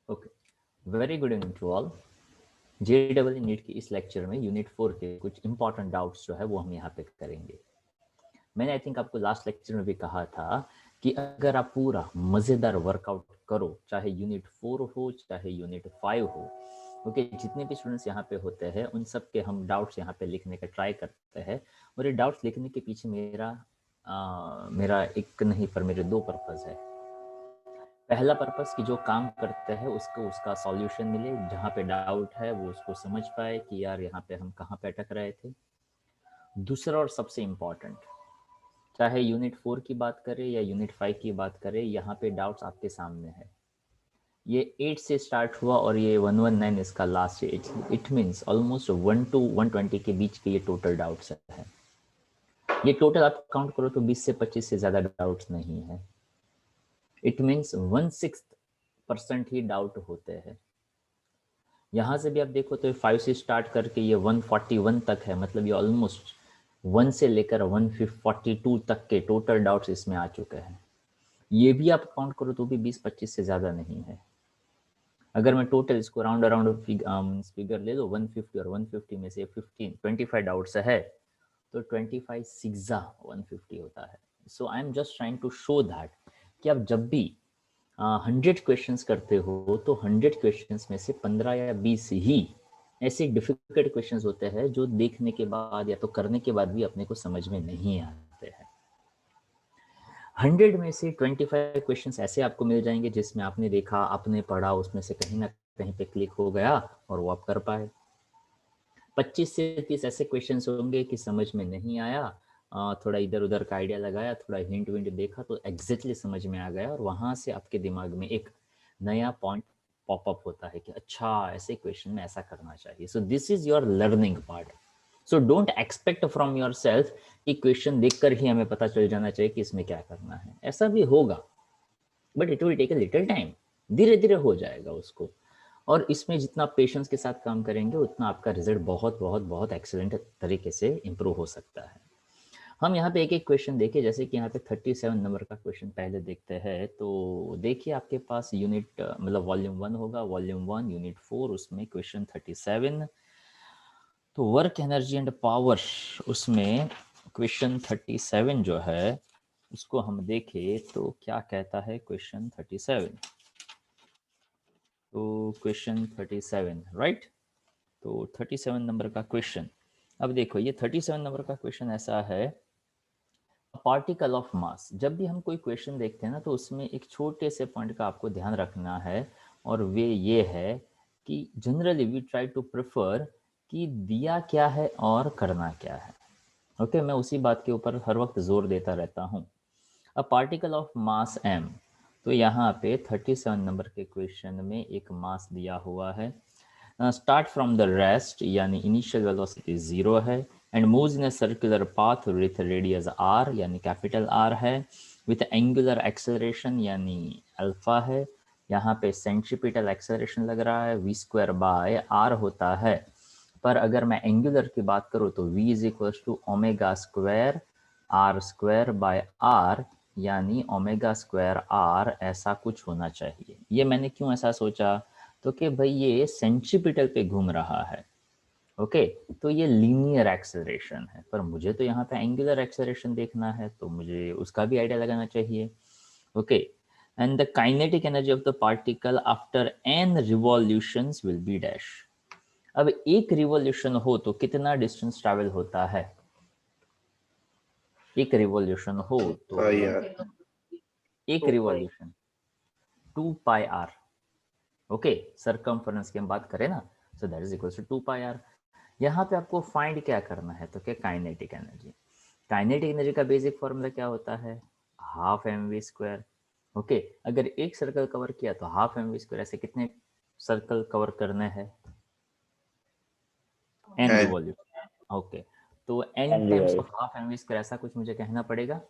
Okay, very good evening to all. JEE NEET की इस lecture में यूनिट 4 के कुछ इंपॉर्टेंट डाउट्स जो है वो हम यहाँ पे करेंगे। मैंने आई थिंक आपको लास्ट लेक्चर में भी कहा था कि अगर आप पूरा मज़ेदार वर्कआउट करो, चाहे यूनिट 4 हो चाहे यूनिट 5 हो, ओके, जितने भी स्टूडेंट्स यहाँ पे होते हैं उन सब के हम डाउट्स यहाँ पे लिखने का ट्राई करते हैं। और ये डाउट्स लिखने के पीछे मेरा एक नहीं पर मेरे दो पर्पज़ है। पहला पर्पस कि जो काम करते हैं उसको उसका सॉल्यूशन मिले, जहाँ पे डाउट है वो उसको समझ पाए कि यार यहाँ पे हम कहाँ पे अटक रहे थे। दूसरा और सबसे इम्पॉर्टेंट, चाहे यूनिट 4 की बात करें या यूनिट 5 की बात करें, यहाँ पे डाउट्स आपके सामने है। ये 8 से स्टार्ट हुआ और ये 119 इसका लास्ट है। इट मीन्स ऑलमोस्ट 1 to 120 के बीच के ये टोटल डाउट्स है। ये टोटल आप काउंट करो तो 20 से 25 से ज़्यादा डाउट्स नहीं है। इट मीन्स 1/6% ही डाउट होते हैं। यहाँ से भी आप देखो तो 5 से स्टार्ट करके ये 141 तक है, मतलब ये ऑलमोस्ट 1 से लेकर 142 तक के टोटल डाउट्स इसमें आ चुके हैं। ये भी आप काउंट करो तो भी 20-25 से ज़्यादा नहीं है। अगर मैं टोटल इसको राउंड अराउंड फिगर ले लो, 150 और 150 में से 25 डाउट्स है तो 25 सिक्सा 150 होता है। So I am just trying to show that कि आप जब भी 100 क्वेश्चंस करते हो तो 100 क्वेश्चंस में से 15 या 20 ही ऐसे डिफिकल्ट क्वेश्चंस होते हैं जो देखने के बाद या तो करने के बाद भी अपने को समझ में नहीं आते हैं। 100 में से 25 क्वेश्चंस ऐसे आपको मिल जाएंगे जिसमें आपने देखा, आपने पढ़ा, उसमें से कहीं ना कहीं पे क्लिक हो गया और वो आप कर पाए। 25 से 30 ऐसे क्वेश्चंस होंगे कि समझ में नहीं आया, थोड़ा इधर उधर का आइडिया लगाया, थोड़ा हिंट विंट देखा तो एग्जैक्टली समझ में आ गया और वहाँ से आपके दिमाग में एक नया पॉइंट पॉपअप होता है कि अच्छा ऐसे क्वेश्चन में ऐसा करना चाहिए। So this is your learning part. So don't expect from your self कि क्वेश्चन देखकर ही हमें पता चल जाना चाहिए कि इसमें क्या करना है। ऐसा भी होगा but it will take a little time, धीरे धीरे हो जाएगा उसको। और इसमें जितना पेशेंस के साथ काम करेंगे उतना आपका रिजल्ट बहुत बहुत बहुत एक्सीलेंट तरीके से इम्प्रूव हो सकता है। हम यहाँ पे एक एक क्वेश्चन देखिए, जैसे कि यहाँ पे 37 नंबर का क्वेश्चन पहले देखते हैं। तो देखिए आपके पास यूनिट मतलब वॉल्यूम 1 होगा, वॉल्यूम 1 यूनिट 4, उसमें क्वेश्चन 37। तो वर्क एनर्जी एंड पावर, उसमें क्वेश्चन 37 जो है उसको हम देखें तो क्या कहता है क्वेश्चन 37। तो क्वेश्चन 37 राइट। तो 37 नंबर का क्वेश्चन, अब देखो ये 37 नंबर का क्वेश्चन ऐसा है, पार्टिकल ऑफ मास। जब भी हम कोई क्वेश्चन देखते हैं ना तो उसमें एक छोटे से पॉइंट का आपको ध्यान रखना है, और वे ये है कि generally we try to prefer कि दिया क्या है और करना क्या है। ओके, मैं उसी बात के ऊपर हर वक्त जोर देता रहता हूँ। A particle of mass m, तो यहाँ पे 37 नंबर के क्वेश्चन में एक मास दिया हुआ है। स्टार्ट फ्रॉम द रेस्ट यानी इनिशियल वेलोसिटी 0 है, and moves in a circular path with radius r यानी कैपिटल R है, विथ एंगुलर एक्सेलरेशन यानी अल्फा है। यहाँ पे सेंट्रीपिटल एक्सेलरेशन लग रहा है, v² बाय r होता है। पर अगर मैं एंगुलर की बात करूँ तो v is equal to omega square r² by r, यानी ओमेगा स्क्वायर r, ऐसा कुछ होना चाहिए। ये मैंने क्यों ऐसा सोचा, तो कि भाई ये सेंट्रीपिटल पे घूम रहा है। ओके, तो ये लीनियर एक्सेलरेशन है, पर मुझे तो यहाँ पे एंगुलर एक्सेलरेशन देखना है तो मुझे उसका भी आइडिया लगाना चाहिए। Okay, and the kinetic energy of the particle after n revolutions will be dash. अब एक रिवॉल्यूशन हो तो कितना डिस्टेंस ट्रैवल होता है? एक रिवॉल्यूशन हो तो यार एक revolution 2 pi r. Okay, circumference की हम बात करें ना, so that is equal to 2 pi r. यहाँ पे आपको फाइंड क्या करना है, तो क्या काइनेटिक एनर्जी। काइनेटिक एनर्जी का बेसिक फॉर्मूला क्या होता है, हाफ mv²। ओके, अगर एक सर्कल कवर किया तो हाफ mv², ऐसे कितने सर्कल कवर करने हैं? n revolution. ओके, तो n times of half mv², ऐसा कुछ मुझे कहना पड़ेगा।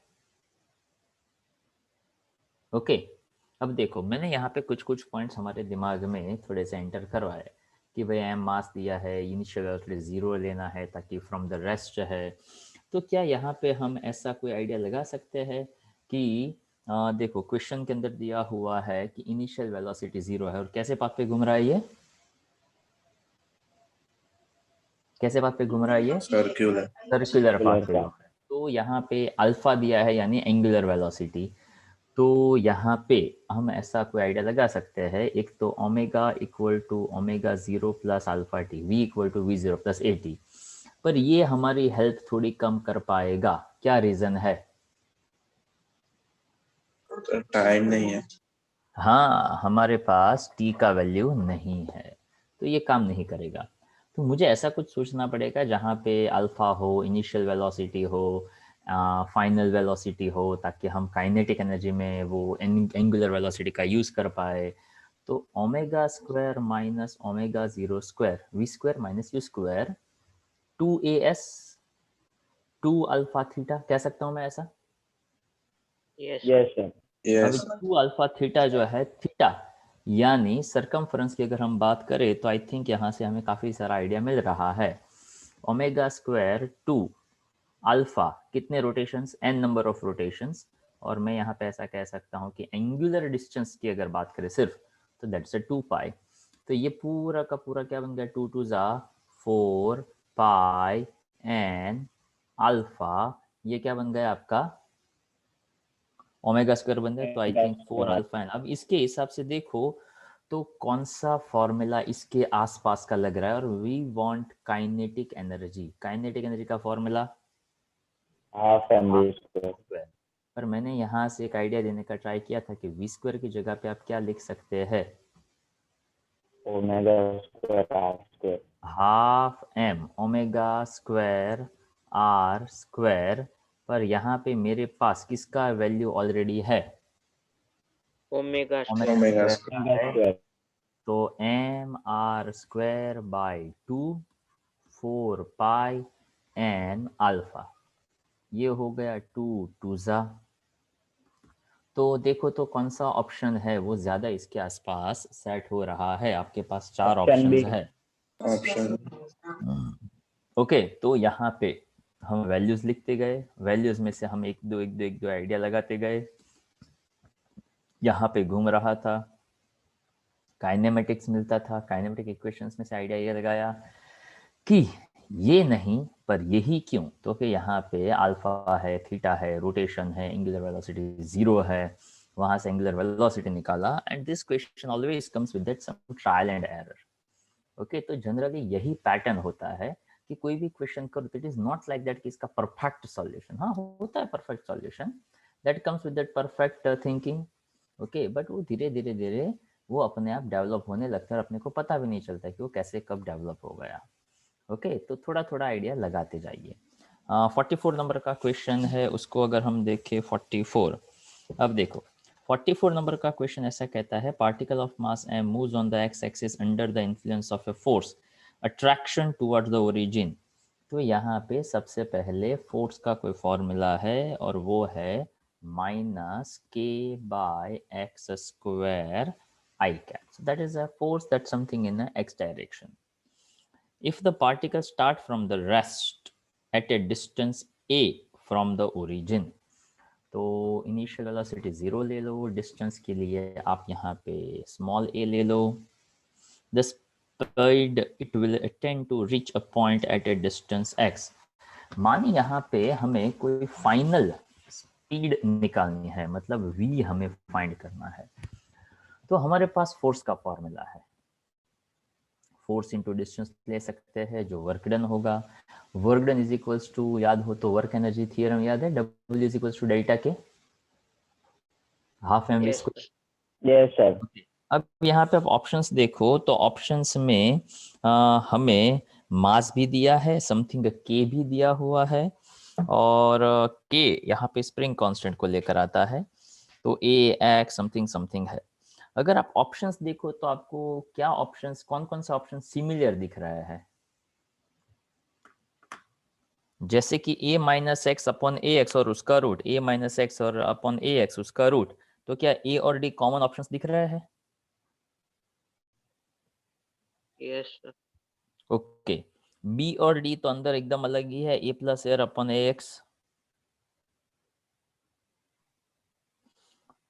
ओके, अब देखो मैंने यहाँ पे कुछ कुछ पॉइंट्स हमारे दिमाग में थोड़े से एंटर करवाए कि भाई एम मास दिया है, इनिशियल वेलोसिटी 0 लेना है ताकि फ्रॉम द रेस्ट है। तो क्या यहाँ पे हम ऐसा कोई आइडिया लगा सकते हैं कि देखो क्वेश्चन के अंदर दिया हुआ है कि इनिशियल वेलोसिटी 0 है और कैसे पाथ पे घूम रहा है ये, कैसे पाथ पे घूम रहा है ये, सर्क्यूलर सर्कुलर पाथ पे घूम रहा है। तो यहाँ पे अल्फा दिया है यानी एंगुलर वेलोसिटी। तो यहाँ पे हम ऐसा कोई आइडिया लगा सकते हैं, एक तो omega equal to omega 0 plus alpha t, v equal to v 0 plus a t. पर ये हमारी हेल्प थोड़ी कम कर पाएगा, क्या रीजन है? टाइम नहीं है। हाँ, हमारे पास टी का वैल्यू नहीं है, तो ये काम नहीं करेगा। तो मुझे ऐसा कुछ सोचना पड़ेगा जहाँ पे अल्फा हो, इनिशियल वेलोसिटी हो, फाइनल वेलोसिटी हो, ताकि हम काइनेटिक एनर्जी में वो एंगुलर वेलोसिटी का यूज़ कर पाए। तो omega square minus omega 0 square, v square minus u square, 2as 2 alpha theta, कह सकता हूँ मैं ऐसा? Yes sir. अब यस 2 अल्फा थीटा जो है, थीटा यानी सरकमफ्रेंस की अगर हम बात करें तो आई थिंक यहाँ से हमें काफ़ी सारा आइडिया मिल रहा है। ओमेगा स्क्वायर 2 अल्फा, कितने rotations, n number of rotations. और मैं यहाँ पे ऐसा कह सकता हूँ कि एंगुलर डिस्टेंस की अगर बात करें सिर्फ, तो दैट्स अ 2 पाई। तो ये पूरा का पूरा क्या बन गया, 2 2 जा 4 पाई एन अल्फा, ये क्या बन गया आपका, ओमेगा स्क्वायर बन जाए। तो आई थिंक 4 अल्फा एन। अब इसके हिसाब से देखो तो कौन सा फॉर्मूला इसके आसपास का लग रहा है, और we want kinetic energy, kinetic energy का formula half m v square. पर मैंने यहाँ से एक आइडिया देने का ट्राई किया था कि वी स्क्वायर की जगह पे आप क्या लिख सकते हैं, omega square r square. Half m omega square r square. पर यहाँ पे मेरे पास किसका वैल्यू ऑलरेडी है, ओमेगा ओमेगा स्क्वायर का है। स्क्वायर। तो m r square by 2 4 pi n alpha, ये हो गया 2 2 जा। तो देखो तो कौन सा ऑप्शन है वो ज़्यादा इसके आसपास सेट हो रहा है। आपके पास 4 ऑप्शन बी। ऑप्शंस है। ऑप्शन ओके, तो यहाँ पे हम वैल्यूज लिखते गए, वैल्यूज में से हम एक दो आइडिया लगाते गए। यहाँ पे घूम रहा था, काइनेमेटिक्स मिलता था, काइनेमेटिक इक्वेशंस में से आइडिया ये लगाया कि ये नहीं पर यही क्यों, तो कि यहाँ पे अल्फा है, थीटा है, रोटेशन है, एंगुलर वेलोसिटी 0 है, वहां से एंगुलर वेलोसिटी निकाला। And this question always comes with that some trial and error. Okay, तो जनरली यही पैटर्न होता है कि कोई भी क्वेश्चन करो, it is not like that कि इसका परफेक्ट सॉल्यूशन, हाँ होता है perfect solution, that comes with that perfect thinking. Okay, but वो धीरे धीरे धीरे वो अपने आप डेवलप होने लगता है और अपने को पता भी नहीं चलता कि वो कैसे कब डेवलप हो गया। ओके, तो थोड़ा थोड़ा आइडिया लगाते जाइए। 44 नंबर का क्वेश्चन है, उसको अगर हम देखें 44। अब देखो 44 नंबर का क्वेश्चन ऐसा कहता है, particle of mass m moves on the x axis under the influence of a force attraction towards the origin. तो यहाँ पे सबसे पहले फोर्स का कोई फॉर्मूला है और वो है माइनस के by x square i cap. So that is a force that's something in the x direction. If the particles start from the rest at a distance a from the origin, तो initial velocity 0 ले लो, distance के लिए आप यहाँ पे small a ले लो। The speed it will tend to reach a point at a distance x। मानी यहाँ पे हमें कोई फाइनल स्पीड निकालनी है, मतलब v हमें फाइंड करना है। तो हमारे पास फोर्स का फॉर्मूला है, फोर्स इंटू डिस्टेंस ले सकते हैं, जो वर्क डन होगा, work done is equals to, याद हो तो वर्क एनर्जी थ्योरम याद है, W is equals to delta K half m v square. Yes sir. अब यहाँ पे आप ऑप्शंस देखो तो ऑप्शंस में हमें मास भी दिया है, समथिंग के भी दिया हुआ है, और के यहाँ पे स्प्रिंग कांस्टेंट को लेकर आता है। तो ए एक्स समथिंग समथिंग है। अगर आप ऑप्शंस देखो तो आपको क्या ऑप्शंस, कौन कौन सा ऑप्शन सिमिलर दिख रहा है, जैसे कि a minus x upon A x और उसका रूट, a माइनस एक्स और अपॉन ए एक्स उसका रूट। तो क्या a और d कॉमन ऑप्शंस दिख रहा है? यस ओके, b और d तो अंदर एकदम अलग ही है, a प्लस एर अपॉन ए एक्स।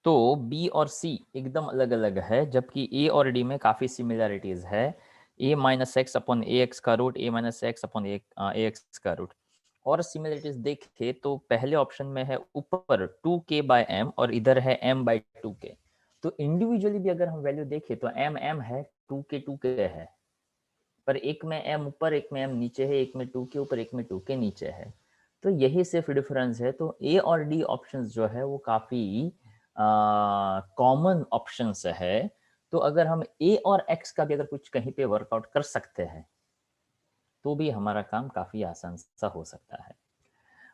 तो बी और सी एकदम अलग अलग है, जबकि ए और डी में काफ़ी सिमिलरिटीज है। ए माइनस एक्स अपॉन ए एक्स का रूट, ए माइनस एक्स अपॉन ए एक्स का रूट। और सिमिलरिटीज देखे तो पहले ऑप्शन में है ऊपर 2k बाय m और इधर है m बाय 2k। तो इंडिविजुअली भी अगर हम वैल्यू देखें तो m है, 2k है, पर एक में m ऊपर एक में m नीचे है, एक में 2k ऊपर एक में 2k नीचे है। तो यही सिर्फ डिफरेंस है। तो ए और डी ऑप्शंस जो है वो काफ़ी कॉमन ऑप्शंस है। तो अगर हम ए और एक्स का भी अगर कुछ कहीं पे वर्कआउट कर सकते हैं तो भी हमारा काम काफ़ी आसान सा हो सकता है।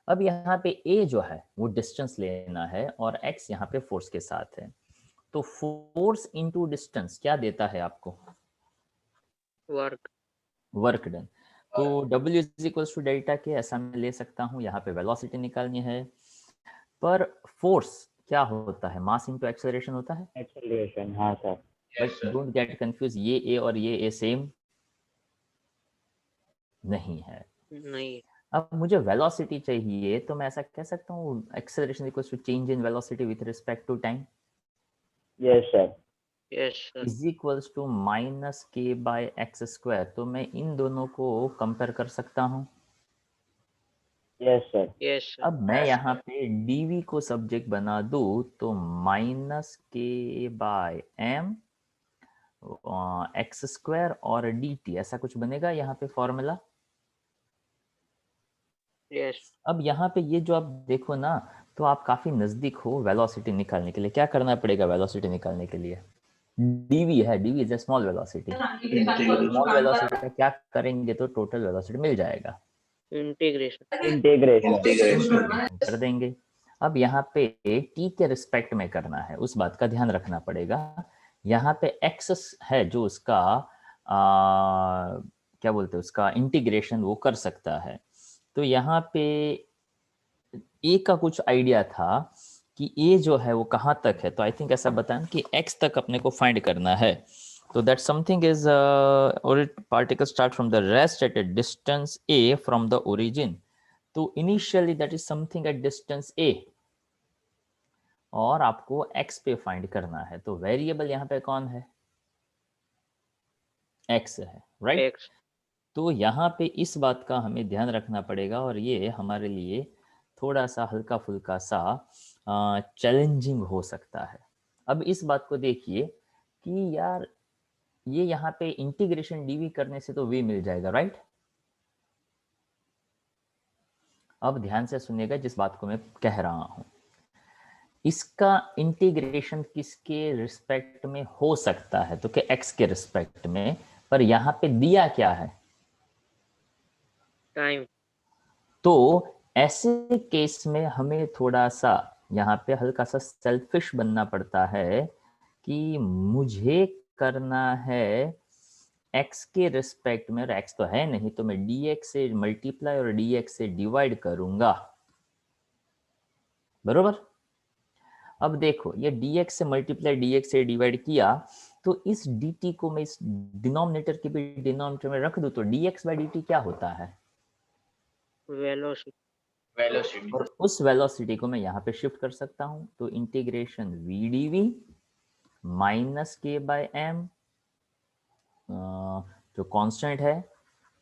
अब यहाँ पे ए जो है वो डिस्टेंस लेना है और एक्स यहाँ पे फोर्स के साथ है। तो फोर्स इनटू डिस्टेंस क्या देता है आपको? वर्क। Work done. तो W is equals to delta k, ऐसा मैं ले सकता हूँ। यहाँ पे वेलोसिटी निकालनी है, पर फोर्स क्या होता है? मास इनटू एक्सेलरेशन होता है। एक्सेलरेशन, हाँ sir. But don't get confuse, ये ए और ये ए सेम नहीं है। नहीं। अब मुझे वेलोसिटी चाहिए, तो मैं ऐसा कह सकता हूँ acceleration equals to change in velocity with respect to time yes sir. Yes sir. Is equals to minus के बाय एक्स स्क्वायर। तो मैं इन दोनों को कंपेयर कर सकता हूँ। Yes sir. Yes sir. अब मैं यहाँ पे dv को सब्जेक्ट बना दूँ तो माइनस के बाय एम एक्स स्क्वायर और dt ऐसा कुछ बनेगा यहाँ पे फॉर्मूला। यस। अब यहाँ पे ये जो आप देखो ना, तो आप काफी नजदीक हो वेलोसिटी निकालने के लिए। क्या करना पड़ेगा वेलोसिटी निकालने के लिए? dv है, dv is a small velocity. Small velocity का क्या करेंगे तो टोटल वेलोसिटी मिल जाएगा। इंटीग्रेशन। इंटीग्रेशन। कर देंगे। अब यहाँ पे t के रिस्पेक्ट में करना है, उस बात का ध्यान रखना पड़ेगा। यहाँ पे x है जो उसका क्या बोलते हैं, उसका इंटीग्रेशन वो कर सकता है। तो यहाँ पे a का कुछ आइडिया था कि a जो है वो कहाँ तक है। तो आई थिंक ऐसा बताएं कि x तक अपने को फाइंड करना है। तो दैट समथिंग इज और particle start from the rest at a distance a from the origin. तो initially that is something at distance a और आपको x पे फाइंड करना है। तो वेरिएबल यहाँ पे कौन है? x है, राइट। एक्स। तो यहाँ पे इस बात का हमें ध्यान रखना पड़ेगा और ये हमारे लिए थोड़ा सा हल्का फुल्का सा चैलेंजिंग हो सकता है। अब इस बात को देखिए कि यार ये यहाँ पे इंटीग्रेशन dv करने से तो v मिल जाएगा, राइट। अब ध्यान से सुनिएगा जिस बात को मैं कह रहा हूँ। इसका इंटीग्रेशन किसके रिस्पेक्ट में हो सकता है? तो क्या x के रिस्पेक्ट में, पर यहाँ पे दिया क्या है? टाइम। तो ऐसे केस में हमें थोड़ा सा यहाँ पे हल्का सा सेल्फिश बनना पड़ता है कि मुझे करना है x के रिस्पेक्ट में, और x तो है नहीं, तो मैं dx से मल्टीप्लाई और dx से डिवाइड करूंगा, बरोबर। अब देखो ये dx से मल्टीप्लाई dx से डिवाइड किया, तो इस dt को मैं इस डिनोमिनेटर के भी डिनोमिनेटर में रख दूं तो dx बाई dt क्या होता है? वेलोसिटी। और उस वेलोसिटी को मैं यहाँ पे शिफ्ट कर सकता हूँ। तो इंटीग्रेशन v dv माइनस के बाय एम जो कांस्टेंट है,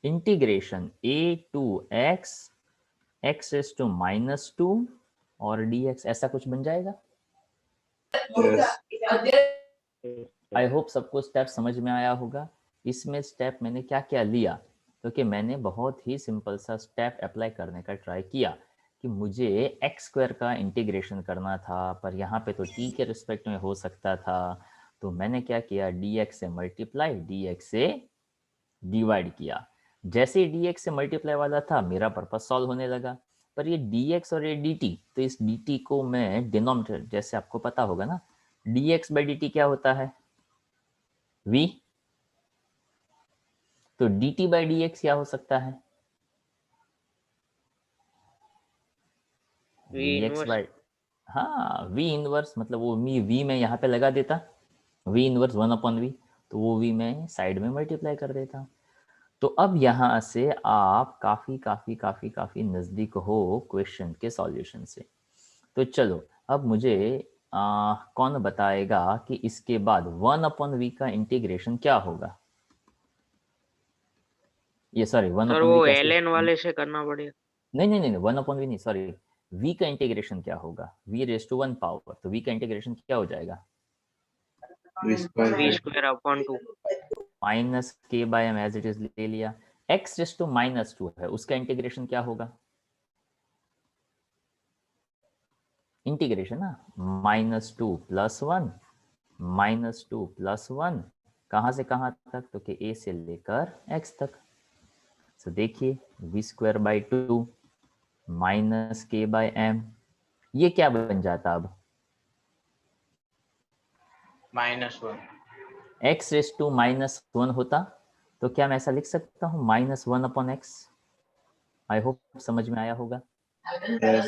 integration a to x x is to -2 और dx ऐसा कुछ बन जाएगा। आई होप सबको स्टेप समझ में आया होगा। इसमें स्टेप मैंने क्या क्या लिया, क्योंकि मैंने बहुत ही सिंपल सा स्टेप अप्लाई करने का ट्राई किया कि मुझे एक्स स्क्वायर का इंटीग्रेशन करना था, पर यहाँ पे तो t के रिस्पेक्ट में हो सकता था। तो मैंने क्या किया, dx से मल्टीप्लाई dx से डिवाइड किया। जैसे ही dx से मल्टीप्लाई वाला था मेरा पर्पस सॉल्व होने लगा। पर ये dx और ये dt, तो इस dt को मैं डिनोमिनेटर, जैसे आपको पता होगा ना dx बाई dt क्या होता है? v। तो dt बाई dx क्या हो सकता है? dx बाई, हाँ v इनवर्स, मतलब वो v में यहाँ पे लगा देता, v इनवर्स 1/v, तो वो v में साइड में मल्टीप्लाई कर देता। तो अब यहाँ से आप काफी काफी काफी काफी नजदीक हो क्वेश्चन के सॉल्यूशन से। तो चलो अब मुझे कौन बताएगा कि इसके बाद 1/v का इंटीग्रेशन क्या होगा? ये सॉरी 1/v सर वो कैसे? ln वाले से करना पड़ेगा। नहीं नहीं नहीं 1/v नहीं, सॉरी, v का इंटीग्रेशन क्या होगा? v रेज टू 1 पावर, तो v का इंटीग्रेशन क्या हो जाएगा? v square v है। Square upon 2। माइनस के by m as it is ले लिया। x रेज टू -2 है, उसका इंटीग्रेशन क्या होगा? इंटीग्रेशन ना, -2 + 1 -2 + 1 कहाँ से कहाँ तक? तो कि a से लेकर x तक। तो देखिए v²/2 माइनस के बाय एम, ये क्या बन जाता अब? -1। x रेज टू -1 होता, तो क्या मैं ऐसा लिख सकता हूँ -1/x? आई होप समझ में आया होगा। Yes.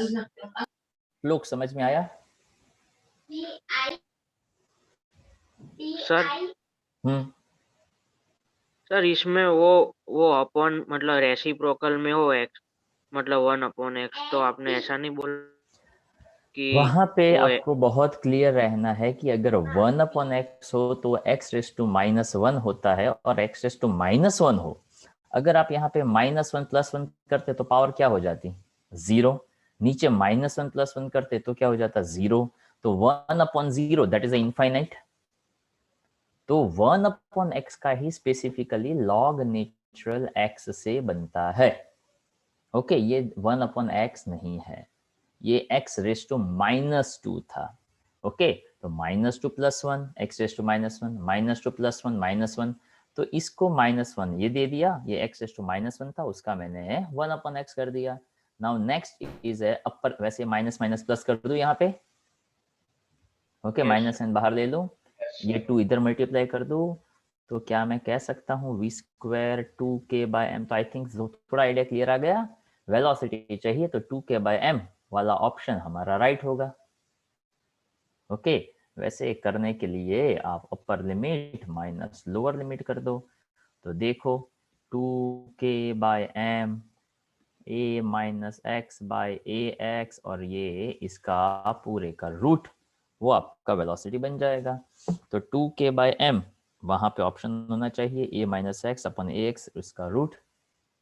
लोग समझ में आया? सर सर इसमें वो अपॉन मतलब रेसिप्रोकल में हो x मतलब 1/x, तो आपने ऐसा नहीं बोला कि वहां पे वो है। आपको बहुत क्लियर रहना है कि अगर 1/x हो तो x रेज टू -1 होता है, और x रेज टू -1 हो, अगर आप यहाँ पे -1 + 1 करते तो पावर क्या हो जाती? 0। नीचे -1 + 1 करते तो क्या हो जाता? 0। तो 1/0 दैट इज इनफाइनाइट। तो 1/x का ही स्पेसिफिकली लॉग नेचुरल x से बनता है। ओके, ये 1/x नहीं है, ये x रेज टू -2 था। ओके, तो -2 + 1 x रेज टू -1 -2 + 1 -1, तो इसको -1 ये दे दिया, ये x रेज टू -1 था, उसका मैंने 1/x कर दिया। नाउ नेक्स्ट इज अपर, वैसे माइनस माइनस प्लस कर दूं यहाँ पे। ओके, माइनस एन बाहर ले लो, ये 2 इधर मल्टीप्लाई कर दो, तो क्या मैं कह सकता हूँ v² 2k/m? तो आई थिंक थोड़ा आइडिया क्लियर आ गया। वेलोसिटी चाहिए तो 2k/m वाला ऑप्शन हमारा राइट होगा। ओके, वैसे करने के लिए आप upper limit minus lower limit कर दो, तो देखो 2k/m a-x/ax, और ये इसका पूरे का रूट, वो आपका वेलोसिटी बन जाएगा। तो 2k/m वहां पे ऑप्शन होना चाहिए a-x/ax, इसका रूट।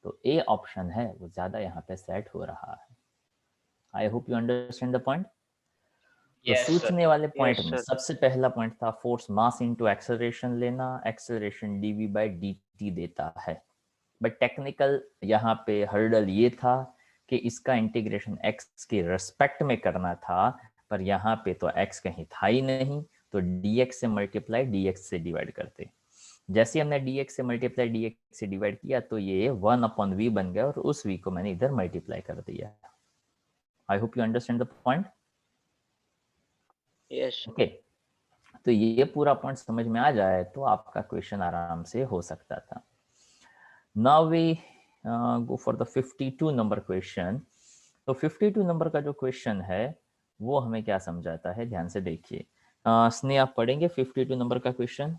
तो ए ऑप्शन है वो ज्यादा यहाँ पे सेट हो रहा है। I hope you understand the point. तो सूचने वाले पॉइंट यस में सर। सबसे पहला पॉइंट था फोर्स मास इनटू एक्सेलरेशन लेना, एक्सेलरेशन dv/dt देता है। बट टेक्निकल यहाँ पे हर्डल ये था कि इसका इंटीग्रेशन x के रेस्पेक्ट में करना था, पर यहाँ पे तो x कहीं था ही नहीं, तो dx से मल्टीप्लाई dx से डिवाइड करते। जैसे हमने dx से मल्टीप्लाई dx से डिवाइड किया तो ये 1/v बन गया, और उस v को मैंने इधर मल्टीप्लाई कर दिया। I hope you understand the point. Yes okay, तो ये पूरा पॉइंट समझ में आ जाए तो आपका क्वेश्चन आराम से हो सकता था। Now we go for the 52 number question. तो 52 नंबर का जो क्वेश्चन है वो हमें क्या समझाता है, ध्यान से देखिए। स्नेह आप पढ़ेंगे 52 नंबर का क्वेश्चन?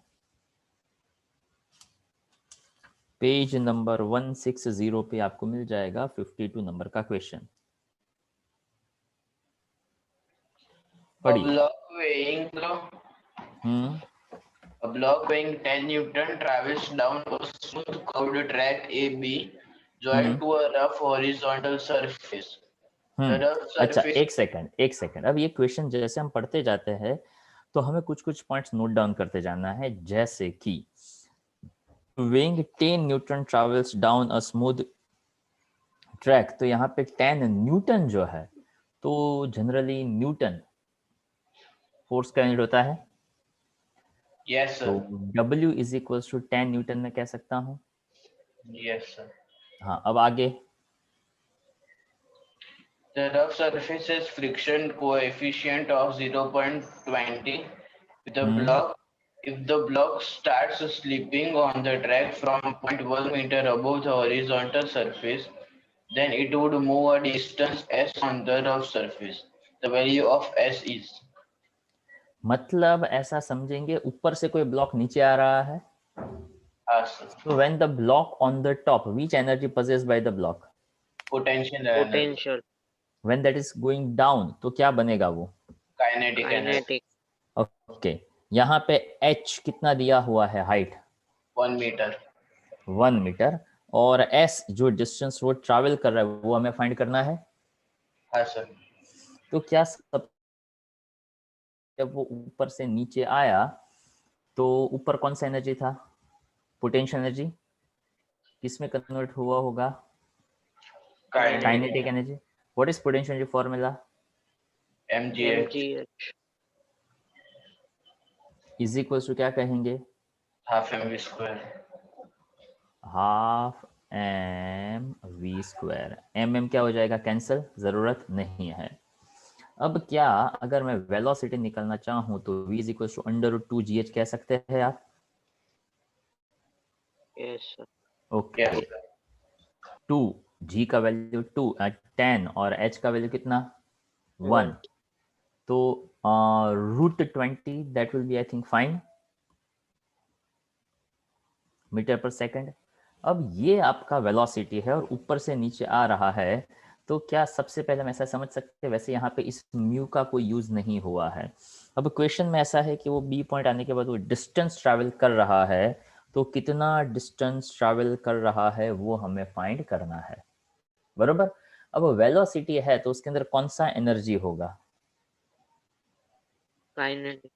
पेज नंबर 160 पे आपको मिल जाएगा 52 नंबर का क्वेश्चन। पढ़िए। A block weighing 10 Newton travels down a smooth curved track AB joined to a rough horizontal surface. The rough अच्छा, surface. एक सेकंड। अब ये क्वेश्चन जैसे हम पढ़ते जाते हैं तो हमें कुछ कुछ पॉइंट्स नोट डाउन करते जाना है, जैसे कि weighing 10 newton travels down a smooth track, तो यहाँ पे 10 न्यूटन जो है, तो जनरली न्यूटन फोर्स का यूनिट होता है। Yes, sir. तो W is equal to 10 newton में कह सकता हूँ। Yes, sir. हाँ, अब आगे। The rough surface has friction coefficient of 0.20 with the block. If the block starts slipping on the track from 0.1 meter above the horizontal surface, then it would move a distance s on the rough surface. The value of s is. मतलब ऐसा समझेंगे, ऊपर से कोई block नीचे आ रहा है, तो when the block on the top, which energy possessed by the block? Potential energy. Potential. When that is going down, तो क्या बनेगा वो? काइनेटिक एनर्जी काइनेटिक ओके, यहाँ पे h कितना दिया हुआ है, हाइट 1 मीटर 1 मीटर, और s जो डिस्टेंस वो ट्रैवल कर रहा है वो हमें फाइंड करना है। हाँ सर तो क्या सब जब वो ऊपर से नीचे आया तो ऊपर कौन सा एनर्जी था, पोटेंशियल एनर्जी, किस में कन्वर्ट हुआ होगा, kinetic energy. What is potential energy formula, mgh mgh is equal to क्या कहेंगे, half mv square half m v square. M क्या हो जाएगा, कैंसिल, जरूरत नहीं है। अब क्या अगर मैं वेलोसिटी निकालना चाहूं तो v is equal to √2gh कह सकते हैं आप। यस सर ओके, 2 g का वैल्यू 2 10 और h का वैल्यू कितना 1, तो √20 that will be I think fine meter per second. अब ये आपका वेलोसिटी है और ऊपर से नीचे आ रहा है, तो क्या सबसे पहले हम ऐसा समझ सकते हैं, वैसे यहाँ पे इस म्यू का कोई यूज नहीं हुआ है। अब क्वेश्चन में ऐसा है कि वो बी पॉइंट आने के बाद वो डिस्टेंस ट्रैवल कर रहा है, तो कितना डिस्टेंस ट्रैवल कर रहा है वो हमें फाइंड करना है, बरोबर। अब वेलोसिटी है तो उसके अंदर कौन सा एनर्जी होगा, काइनेटिक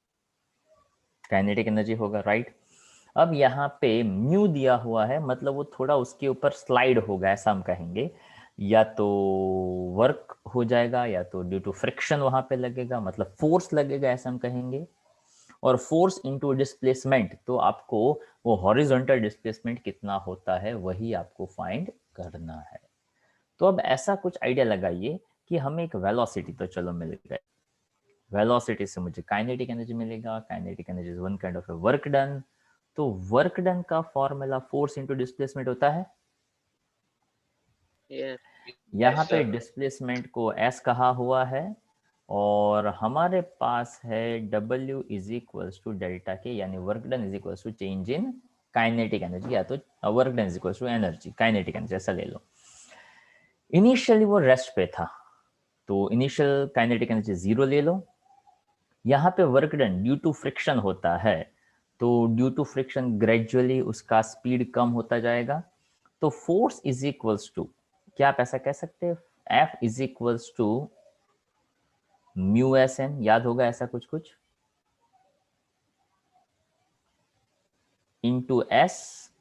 काइनेटिक एनर्जी होगा, राइट। अब यहाँ पे म्यू दिया हुआ है, मतलब वो थोड़ा उसके ऊपर स्लाइड होगा, ऐसा हम कहेंगे, या तो वर्क हो जाएगा या तो ड्यू टू फ्रिक्शन वहां पे लगेगा, मतलब फोर्स लगेगा, ऐसा हम कहेंगे। और फोर्स इनटू डिस्प्लेसमेंट, तो आपको वो हॉरिजॉन्टल डिस्प्लेसमेंट कितना होता है वही आपको फाइंड करना है। तो अब ऐसा कुछ आइडिया लगाइए कि हमें एक वेलोसिटी तो चलो मिल गई, वेलोसिटी से मुझे काइनेटिक एनर्जी मिलेगा, kinetic energy is one kind of work done. तो वर्क डन का फॉर्मूला फोर्स इनटू डिस्प्लेसमेंट होता है। यस यहाँ पे डिस्प्लेसमेंट को s कहा हुआ है और हमारे पास है W is equals to delta k, यानी work done is equals to change in kinetic energy, या तो work done is equals to energy, kinetic energy, ऐसा ले लो। इनिशियली वो रेस्ट पे था तो इनिशियल काइनेटिक एनर्जी 0 ले लो। यहाँ पे work done due to friction होता है, तो ड्यू टू फ्रिक्शन ग्रेजुअली उसका स्पीड कम होता जाएगा। तो फोर्स इज इक्वल्स टू, क्या आप ऐसा कह सकते हैं, F is equals to mu s n, याद होगा ऐसा कुछ कुछ, इंटू एस।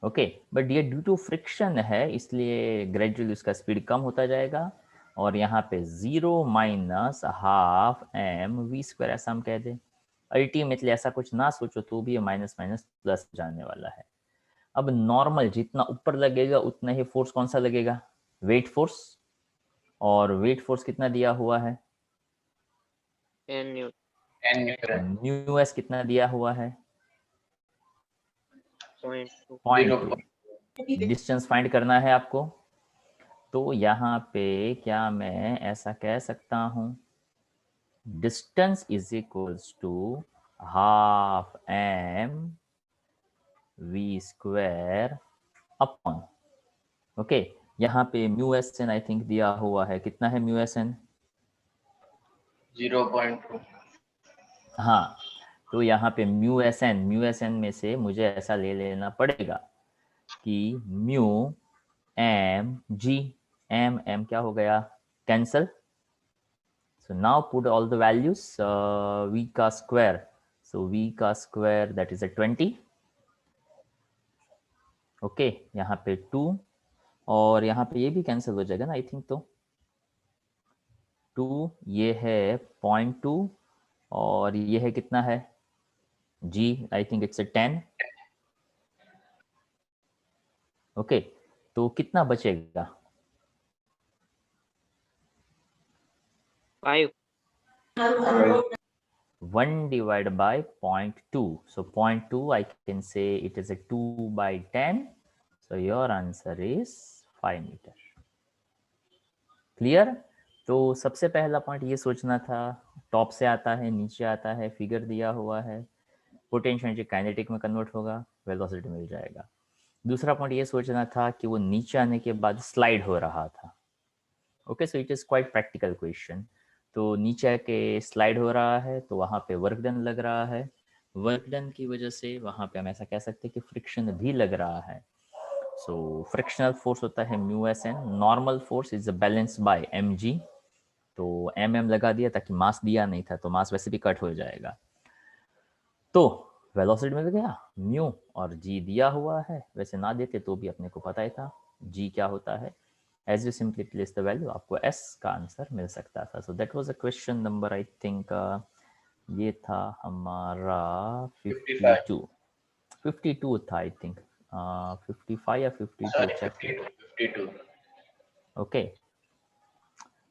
ओके, बट ये ड्यू टू फ्रिक्शन है इसलिए ग्रेजुअली उसका स्पीड कम होता जाएगा, और यहाँ पे 0 minus half m v square ऐसा हम कह दें। अल्टीमेटली ऐसा कुछ ना सोचो तो भी ये माइनस माइनस प्लस जाने वाला है। अब नॉर्मल जितना ऊपर लगेगा उतना ही फोर्स कौन सा लगेगा, वेट फोर्स, और वेट फोर्स कितना दिया हुआ है, एन न्यू म्यू एस कितना दिया हुआ है, 0.2 0.2। डिस्टेंस फाइंड करना है आपको, तो यहाँ पे क्या मैं ऐसा कह सकता हूँ, distance is equals to half m v square upon, okay, यहाँ पे mu s n I think दिया हुआ है, कितना है म्यू एस एन, 0.2 हाँ, तो यहाँ पे म्यू एस एन में से मुझे ऐसा ले लेना पड़ेगा कि म्यू एम जी, एम क्या हो गया, cancel. So now put all the values, v का स्क्वायर, सो v का स्क्वायर दैट इज 20, ओके, यहाँ पे 2 और यहाँ पे ये भी कैंसिल हो जाएगा ना आई थिंक, तो 2 ये है 0.2 और ये है कितना है g, I think it's 10, okay, तो कितना बचेगा, 5 1 divided by 0.2, so 0.2 I can say it is a 2 by 10, so your answer is 5 meter, clear. तो सबसे पहला पॉइंट ये सोचना था, टॉप से आता है नीचे आता है, फिगर दिया हुआ है, पोटेंशियल एनर्जी काइनेटिक में कन्वर्ट होगा, वेलोसिटी मिल जाएगा। दूसरा पॉइंट ये सोचना था कि वो नीचे आने के बाद स्लाइड हो रहा था, okay, so it is quite practical question. तो नीचे के स्लाइड हो रहा है तो वहाँ पे वर्क डन लग रहा है, वर्क डन की वजह से वहाँ पे हम ऐसा कह सकते हैं कि फ्रिक्शन भी लग रहा है। सो फ्रिक्शनल फोर्स होता है mu s n, normal force is balance by m g. तो एम लगा दिया ताकि मास दिया नहीं था तो मास वैसे भी कट हो जाएगा। तो वेलोसिटी मिल गया, म्यू और जी दिया हुआ है, वैसे ना देते तो भी अपने को पता ही था जी क्या होता है। As you simply place the value आपको एस का आंसर मिल सकता था। So that was a question number I think ये था हमारा 52 52 था आई थिंक, 55 या 52 Sorry, चेक। 52. ओके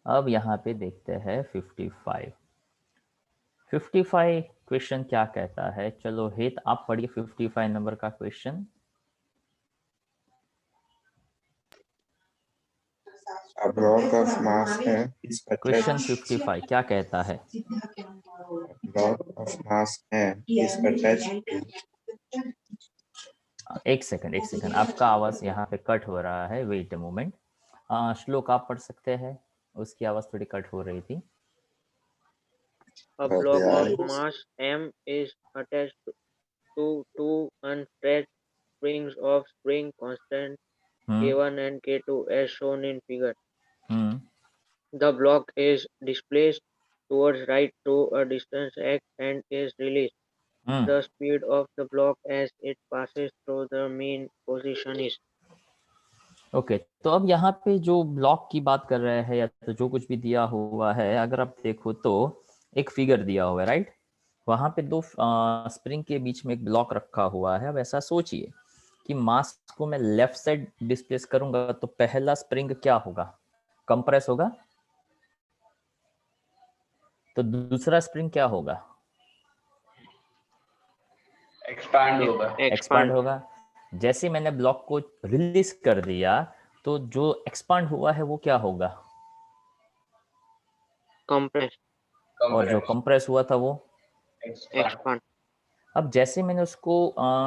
अब यहाँ पे देखते हैं 55 क्वेश्चन क्या कहता है। चलो हित आप पढ़िए 55 नंबर का question. A block of mass M is question attached. 55 क्या कहता है? A block of mass M is attached to एक सेकंड आपका आवाज यहाँ पे कट हो रहा है, वेट अ मोमेंट। श्लोक आप पढ़ सकते हैं, उसकी आवाज थोड़ी कट हो रही थी। A block of mass M is attached to two unstretched springs of spring constant K1 and K2 as shown in figure. The block is displaced towards right through a distance x and is released. The speed of the block as it passes through the mean position is. Okay तो अब यहाँ पे जो block की बात कर रहे हैं या तो जो कुछ भी दिया हुआ है, अगर आप देखो तो एक फिगर दिया हुआ है, राइट? वहाँ पे दो स्प्रिंग के बीच में एक ब्लॉक रखा हुआ है। अब ऐसा सोचिए कि मास को मैं लेफ्ट साइड डिस्प्लेस करूंगा तो पहला स्प्रिंग क्या होगा? कंप्रेस होगा। तो दूसरा स्प्रिंग क्या होगा? एक्सपांड होगा। जैसे मैंने ब्लॉक को रिलीज कर दिया तो जो एक्सपांड हुआ है वो क्या होगा? Compress. और जो कंप्रेस हुआ था वो Expand. अब जैसे मैंने उसको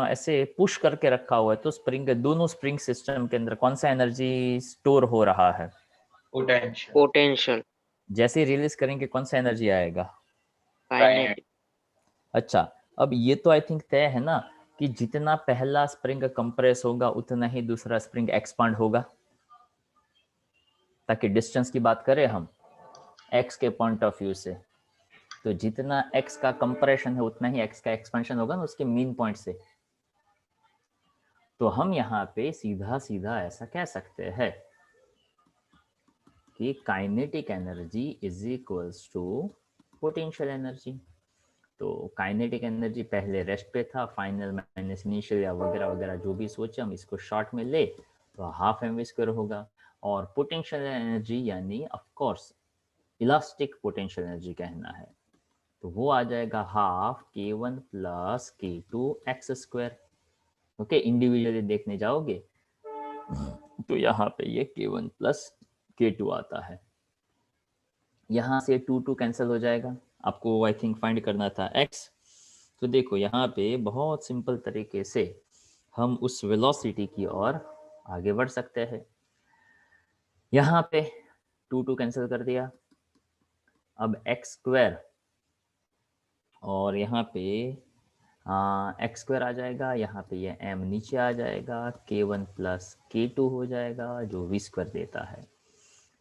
ऐसे पुश करके रखा हुआ है तो स्प्रिंग, दोनों स्प्रिंग सिस्टम के अंदर कौन सा एनर्जी स्टोर हो रहा है? Potential. जैसे रिलीज करेंगे कौन सा एनर्जी आएगा? Kinetic. अच्छा अब ये तो आई थिंक तय है ना कि जितना पहला स्प्रिंग कंप्रेस होगा उतना ही दूसरा स्प्रिंग एक्सपांड होगा। ताकि डिस्टेंस की बात करें हम एक्स के पॉइंट ऑफ व्यू से, तो जितना एक्स का कंप्रेशन है उतना ही एक्स का एक्सपेंशन होगा ना उसके मीन पॉइंट से। तो हम यहाँ पे सीधा सीधा ऐसा कह सकते हैं कि kinetic energy is equals to potential energy. तो काइनेटिक एनर्जी पहले रेस्ट पे था, फाइनल माइनस इनिशियल या वगैरह वगैरह जो भी सोचे हम इसको शॉर्ट में ले तो हाफ एम वी स्क्वायर होगा। और पोटेंशियल एनर्जी यानी of course elastic potential energy कहना है, तो वो आ जाएगा half k1 plus k2 x square. Okay individually देखने जाओगे तो यहाँ पे ये k1 प्लस k2 आता है। यहाँ से 2 कैंसिल हो जाएगा, आपको आई थिंक फाइंड करना था x। तो देखो यहाँ पे बहुत सिंपल तरीके से हम उस वेलोसिटी की ओर आगे बढ़ सकते हैं। यहाँ पे 2 कैंसिल कर दिया, अब एक्स स्क्वायर और यहाँ पे एक्स स्क्वायर आ जाएगा, यहाँ पे ये m नीचे आ जाएगा, k1 प्लस k2 हो जाएगा जो v स्क्वायर देता है।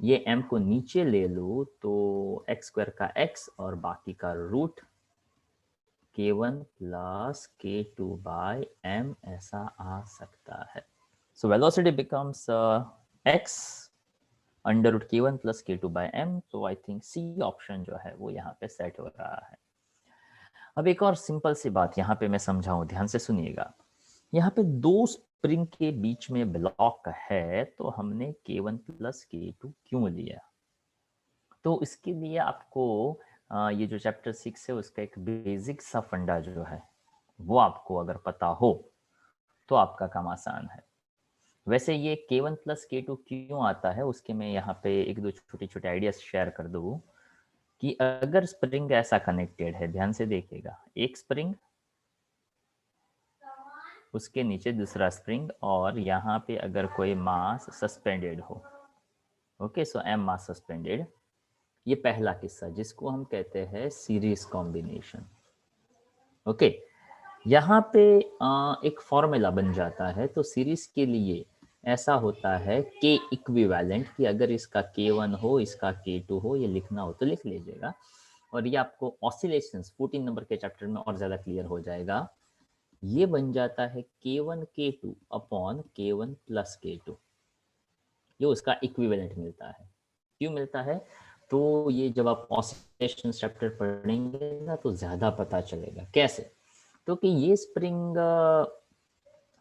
ये m को नीचे ले लो तो एक्स स्क्वायर का x और बाकी का root k1 plus k2 by m ऐसा आ सकता है। So velocity becomes x under root k1 plus k2 by m। तो आई थिंक सी ऑप्शन जो है वो यहाँ पे सेट हो रहा है। अब एक और सिंपल सी बात यहाँ पे मैं समझाऊं, ध्यान से सुनिएगा। यहाँ पे दो स्प्रिंग के बीच में ब्लॉक है तो हमने k1 प्लस k2 क्यों लिया? तो इसके लिए आपको ये जो चैप्टर 6 है उसका एक बेसिक सा फंडा जो है वो आपको अगर पता हो तो आपका काम आसान है। वैसे ये k1 प्लस k2 क्यों आता है उसके मैं यहाँ पे एक दो छोटे छोटे आइडियाज शेयर कर दूँ कि अगर स्प्रिंग ऐसा कनेक्टेड है, ध्यान से देखिएगा, एक स्प्रिंग उसके नीचे दूसरा स्प्रिंग और यहाँ पे अगर कोई मास सस्पेंडेड हो, ओके सो m मास सस्पेंडेड, ये पहला किस्सा जिसको हम कहते हैं सीरीज कॉम्बिनेशन। ओके, यहाँ पे एक फॉर्मूला बन जाता है। तो सीरीज के लिए ऐसा होता है के इक्विवेलेंट, कि अगर इसका K1 हो, इसका K2 हो, ये लिखना हो तो लिख लीजिएगा। और ये आपको ऑसिलेशंस 14 नंबर के चैप्टर में और ज़्यादा क्लियर हो जाएगा। ये बन जाता है K1 K2 upon K1 plus K2, ये उसका इक्विवेलेंट मिलता है। क्यों मिलता है? तो ये जब आप ऑसिलेशन चैप्टर पढ़ेंगे ना तो ज़्यादा पता चलेगा कैसे। तो कि ये स्प्रिंग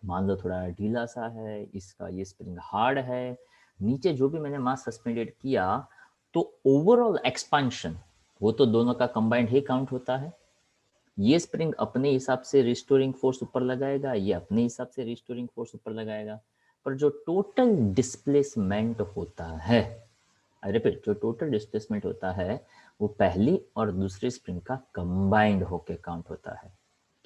मान लो थोड़ा ढीला सा है, इसका ये स्प्रिंग हार्ड है, नीचे जो भी मैंने मास सस्पेंडेड किया तो ओवरऑल एक्सपेंशन वो तो दोनों का कंबाइंड ही काउंट होता है। ये स्प्रिंग अपने हिसाब से रिस्टोरिंग फोर्स ऊपर लगाएगा, ये अपने हिसाब से रिस्टोरिंग फोर्स ऊपर लगाएगा, पर जो टोटल डिस्प्लेसमेंट होता है, आई रिपीट, जो टोटल डिस्प्लेसमेंट होता है वो पहली और दूसरी स्प्रिंग का कंबाइंड होके काउंट होता है।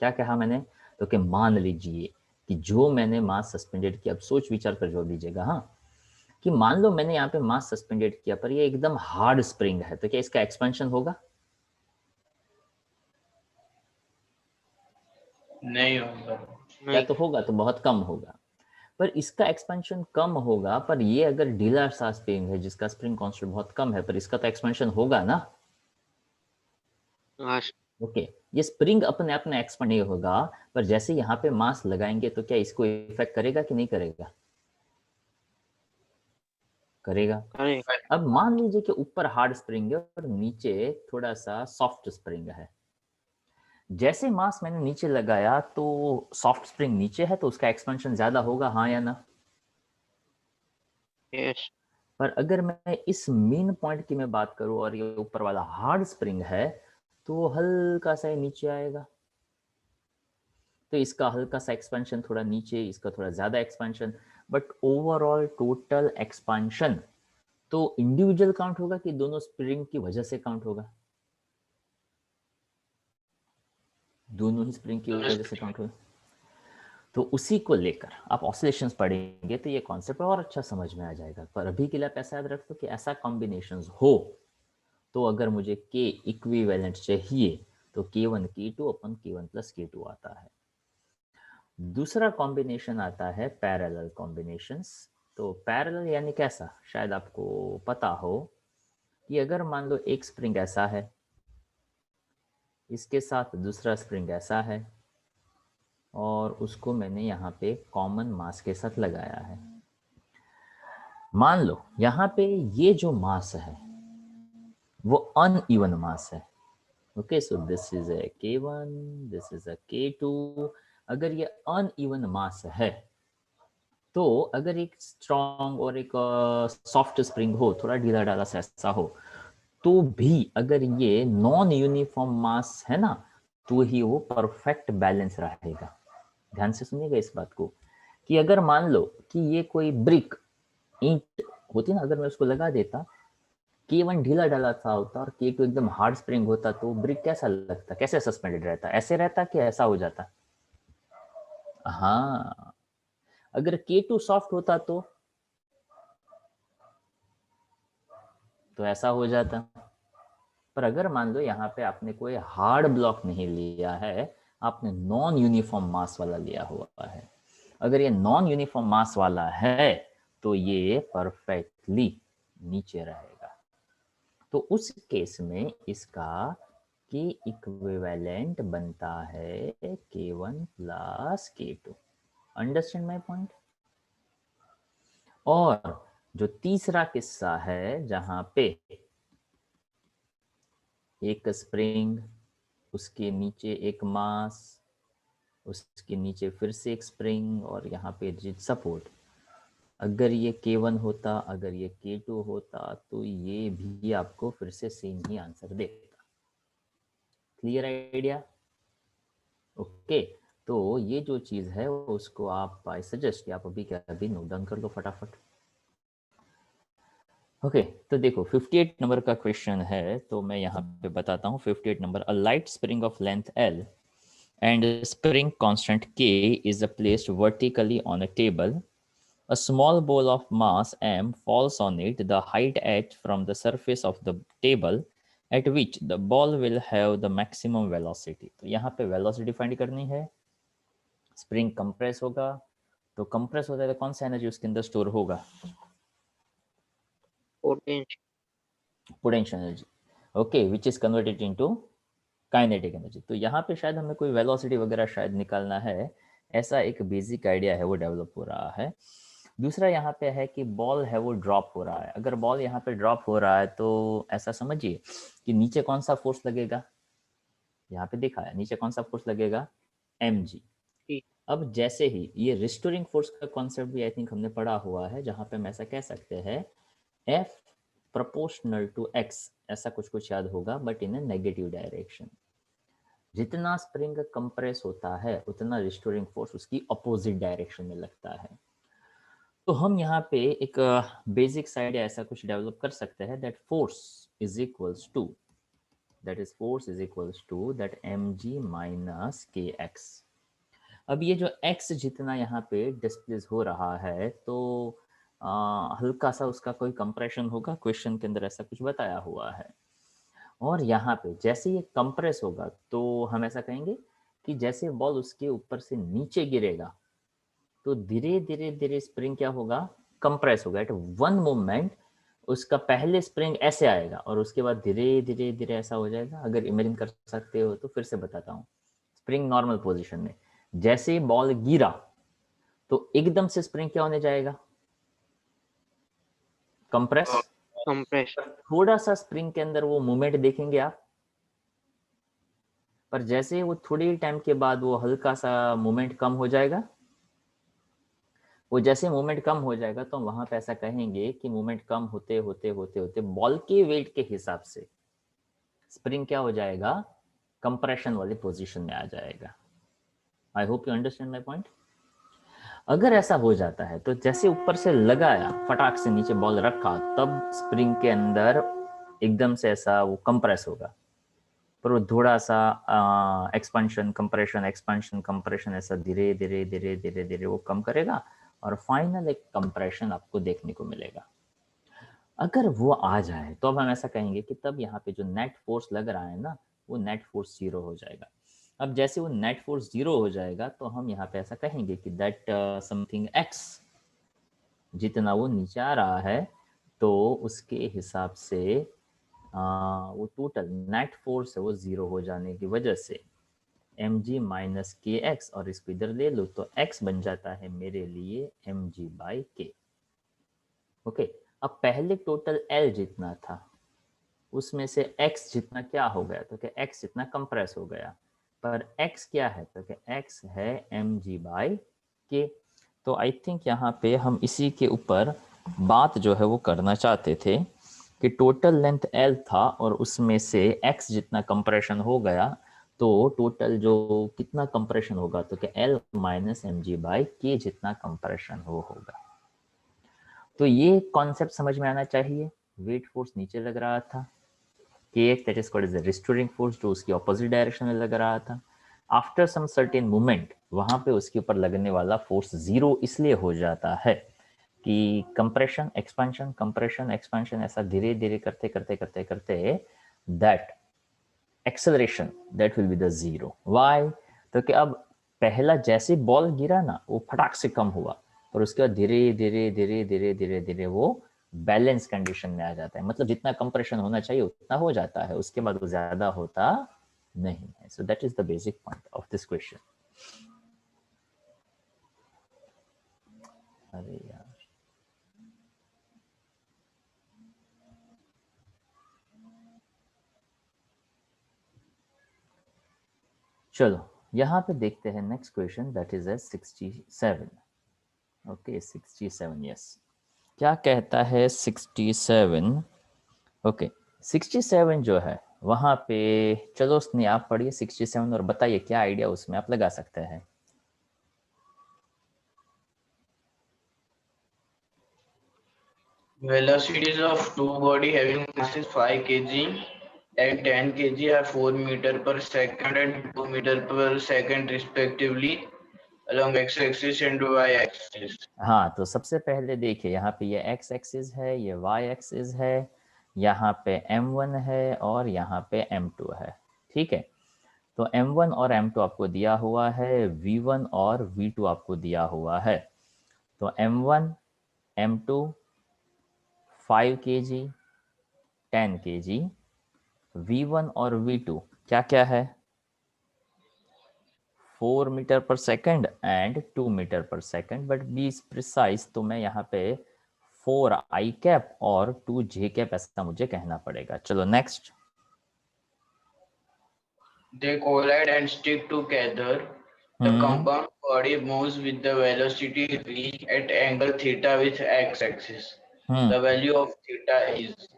क्या कहा मैंने? तो कि मान लीजिए कि जो मैंने मास सस्पेंडेड किया, अब सोच विचार कर जवाब दीजिएगा, हाँ, कि मान लो मैंने यहाँ पे मास सस्पेंडेड किया पर ये एकदम हार्ड स्प्रिंग है, तो क्या इसका एक्सपेंशन होगा? नहीं होगा। या तो होगा तो बहुत कम होगा, पर इसका एक्सपेंशन कम होगा। पर ये अगर ढीला सा स्प्रिंग है जिसका स्प्रिंग कांस्टेंट बहुत कम है, पर इसका तो एक्सपेंशन होगा ना। हाँ ओके, ये स्प्रिंग अपने आप में एक्सपेंड नहीं होगा, पर जैसे यहाँ पे मास लगाएंगे तो क्या इसको इफेक्ट करेगा कि नहीं करेगा? करेगा। करेक्ट। अब मान लीजिए कि ऊपर हार्ड स्प्रिंग है और नीचे थोड़ा सा सॉफ्ट स्प्रिंग है। जैसे मास मैंने नीचे लगाया तो सॉफ्ट स्प्रिंग नीचे है तो उसका एक्सपेंशन ज्यादा होगा, हाँ या ना? यस। पर अगर मैं इस मेन पॉइंट की मैं बात करूं और ये ऊपर वाला हार्ड स्प्रिंग है तो हल्का सा नीचे आएगा, तो इसका हल्का सा एक्सपेंशन थोड़ा नीचे, इसका थोड़ा ज्यादा expansion, but overall total expansion तो इंडिविजुअल काउंट होगा कि दोनों स्प्रिंग की वजह से काउंट होगा? दोनों ही स्प्रिंग की वजह से काउंट होगा। तो उसी को लेकर आप ऑसिलेशंस पढ़ेंगे तो ये कॉन्सेप्ट और अच्छा समझ में आ जाएगा। पर अभी के लिए आप ऐसा याद रखो कि ऐसा कॉम्बिनेशंस हो तो अगर मुझे के इक्विवेलेंट चाहिए तो K1 K2 अपन K1 प्लस K2 आता है। दूसरा कॉम्बिनेशन आता है पैरेलल कॉम्बिनेशंस। तो पैरेलल यानी कैसा, शायद आपको पता हो कि अगर मान लो एक स्प्रिंग ऐसा है, इसके साथ दूसरा स्प्रिंग ऐसा है, और उसको मैंने यहाँ पे कॉमन मास के साथ लगाया है। मान लो यहाँ पे ये जो मास है वो अनइवन मास है। Okay, so this is a K1, this is a K2। अगर ये अनइवन मास है तो अगर एक स्ट्रॉन्ग और एक सॉफ्ट स्प्रिंग हो, थोड़ा ढीला ढाला सा ऐसा हो, तो भी अगर ये नॉन यूनिफॉर्म मास है ना तो ही वो परफेक्ट बैलेंस रहेगा। ध्यान से सुनिएगा इस बात को, कि अगर मान लो कि ये कोई ब्रिक ईंट होती ना, अगर मैं उसको लगा देता, K1 ढीला ढाला सा होता और K2 एकदम हार्ड स्प्रिंग होता तो ब्रिक कैसा लगता, कैसे सस्पेंडेड रहता? ऐसे रहता कि ऐसा हो जाता? हाँ, अगर K2 सॉफ्ट होता तो ऐसा हो जाता। पर अगर मान लो यहाँ पे आपने कोई हार्ड ब्लॉक नहीं लिया है, आपने नॉन यूनिफॉर्म मास वाला लिया हुआ है, अगर ये नॉन यूनिफॉर्म मास वाला है तो ये परफेक्टली नीचे रहेगा। तो उस केस में इसका के इक्विवेलेंट बनता है K1 plus K2। Understand my point? और जो तीसरा किस्सा है जहां पे एक स्प्रिंग, उसके नीचे एक मास, उसके नीचे फिर से एक स्प्रिंग और यहाँ पे रिजिड सपोर्ट, अगर ये K1 होता, अगर ये K2 होता तो ये भी आपको फिर से सेम ही आंसर देता। Clear idea? ओके, तो ये जो चीज़ है उसको आप, आई सजेस्ट कि आप अभी क्या अभी नोट डाउन कर लो फटाफट। ओके, तो देखो 58 नंबर का क्वेश्चन है, तो मैं यहाँ पे बताता हूँ 58 number. A light spring of length L and spring constant K is placed vertically on a table A small ball of mass m falls on it, the height h from the surface of the table at which the ball will have the maximum velocity. तो यहाँ पे velocity find करनी है. Spring compress होगा, तो compress होता है तो कौन सा एनर्जी उसके अंदर स्टोर होगा? Potential energy. Okay, which is converted into kinetic energy. तो यहाँ पे शायद हमें कोई वेलोसिटी वगैरह शायद निकालना है, ऐसा एक बेसिक आइडिया है वो डेवलप हो रहा है. दूसरा यहाँ पे है कि बॉल है वो ड्रॉप हो रहा है. अगर बॉल यहाँ पे ड्रॉप हो रहा है तो ऐसा समझिए कि नीचे कौन सा फोर्स लगेगा, यहाँ पे देखा है नीचे कौन सा फोर्स लगेगा, mg. अब जैसे ही ये रिस्टोरिंग फोर्स का कॉन्सेप्ट भी आई थिंक हमने पढ़ा हुआ है, जहाँ पे हम ऐसा कह सकते हैं F प्रोपोर्शनल टू x, ऐसा कुछ याद होगा, but in A negative direction. जितना स्प्रिंग कंप्रेस होता है उतना रिस्टोरिंग फोर्स उसकी अपोजिट डायरेक्शन में लगता है. तो हम यहाँ पे एक बेसिक साइड ऐसा कुछ डेवलप कर सकते हैं, that force is equals to that mg minus kx. अब ये जो x जितना यहाँ पे डिस्प्लेस हो रहा है, तो हल्का सा उसका कोई कंप्रेशन होगा, क्वेश्चन के अंदर ऐसा कुछ बताया हुआ है. और यहाँ पे जैसे ये कंप्रेस होगा तो हम ऐसा कहेंगे कि जैसे बॉल उसके ऊपर से नीचे गिरेगा तो धीरे धीरे स्प्रिंग क्या होगा, कंप्रेस होगा. एट वन मोमेंट उसका पहले स्प्रिंग ऐसे आएगा और उसके बाद धीरे धीरे ऐसा हो जाएगा. अगर इमेजिन कर सकते हो तो फिर से बताता हूँ. स्प्रिंग नॉर्मल पोजीशन में, जैसे बॉल गिरा तो एकदम से स्प्रिंग क्या होने जाएगा, कंप्रेस. थोड़ा सा स्प्रिंग के अंदर वो मूवमेंट देखेंगे आप, पर जैसे वो थोड़ी टाइम के बाद वो हल्का सा मूवमेंट कम हो जाएगा. वो जैसे मूवमेंट कम हो जाएगा तो हम वहां पे ऐसा कहेंगे कि मूवमेंट कम होते होते बॉल के वेट के हिसाब से स्प्रिंग क्या हो जाएगा, कंप्रेशन वाली पोजीशन में आ जाएगा. I hope you understand my point. अगर ऐसा हो जाता है तो जैसे ऊपर से लगाया, फटाक से नीचे बॉल रखा, तब स्प्रिंग के अंदर एकदम से ऐसा वो कंप्रेस होगा, पर वो थोड़ा सा एक्सपेंशन कंप्रेशन ऐसा धीरे धीरे वो कम करेगा और फाइनल एक कंप्रेशन आपको देखने को मिलेगा. अगर वो आ जाए तो अब हम ऐसा कहेंगे कि तब यहाँ पे जो नेट फोर्स लग रहा है ना, वो नेट फोर्स 0 हो जाएगा. अब जैसे वो नेट फोर्स 0 हो जाएगा तो हम यहाँ पे ऐसा कहेंगे कि दैट समथिंग x, जितना वो नीचे आ रहा है तो उसके हिसाब से वो टोटल नेट फोर्स है वो 0 हो जाने की वजह से mg माइनस kx, और इसको इधर ले लो तो x बन जाता है मेरे लिए mg बाई k. ओके, अब पहले टोटल L जितना था उसमें से x जितना क्या हो गया, तो क्या x जितना कंप्रेस हो गया, पर x क्या है, तो क्या x है mg बाई k. तो आई थिंक यहाँ पे हम इसी के ऊपर बात जो है वो करना चाहते थे कि टोटल लेंथ L था और उसमें से x जितना कंप्रेशन हो गया, तो टोटल जो कितना कंप्रेशन होगा, तो क्या L minus mg by k जितना कंप्रेशन होगा. तो ये कॉन्सेप्ट समझ में आना चाहिए. वेट फोर्स नीचे लग रहा था, kx that is called as the restoring force, जो उसकी ऑपोजिट डायरेक्शन में लग रहा था. आफ्टर सम सर्टेन मूवमेंट वहां पे उसके ऊपर लगने वाला फोर्स 0 इसलिए हो जाता है कि कंप्रेशन एक्सपेंशन ऐसा धीरे धीरे करते that acceleration that will be the 0. Why, तो कि अब पहला जैसे बॉल गिरा ना वो फटाक से कम हुआ, और उसके बाद धीरे धीरे वो बैलेंस कंडीशन में आ जाता है. मतलब जितना कंप्रेशन होना चाहिए उतना हो जाता है, उसके बाद वो ज्यादा होता नहीं है. सो that is the basic point of this question. अरे यार, चलो यहाँ पे देखते हैं next question, that is 67. Okay 67, yes. क्या कहता है 67? ओके 67 जो है वहां पे, चलो उसने आप पढ़िए 67 और बताइए क्या आइडिया उसमें आप लगा सकते हैं. Velocities of two body having masses 5 kg and 10 kg are 4 meter per second and 2 meter per second respectively. along x-axis and y-axis. हाँ, तो सबसे पहले देखिए यहाँ पे ये x एक्सिस है, ये y एक्सिस है, यहाँ पे m1 है और यहाँ पे m2 है। ठीक है, तो m1 और m2 आपको दिया हुआ है, v1 और v2 आपको दिया हुआ है। तो m1 m2 5 kg 10 kg, v1 और v2 क्या क्या है, 4 metre per second and 2 metre per second, but be precise, तो मैं यहाँ पे 4 आई कैप और 2 जे कैप ऐसा मुझे कहना पड़ेगा। चलो next. They collide and stick together. The compound body moves with the velocity v at angle theta with x-axis. The value of theta is.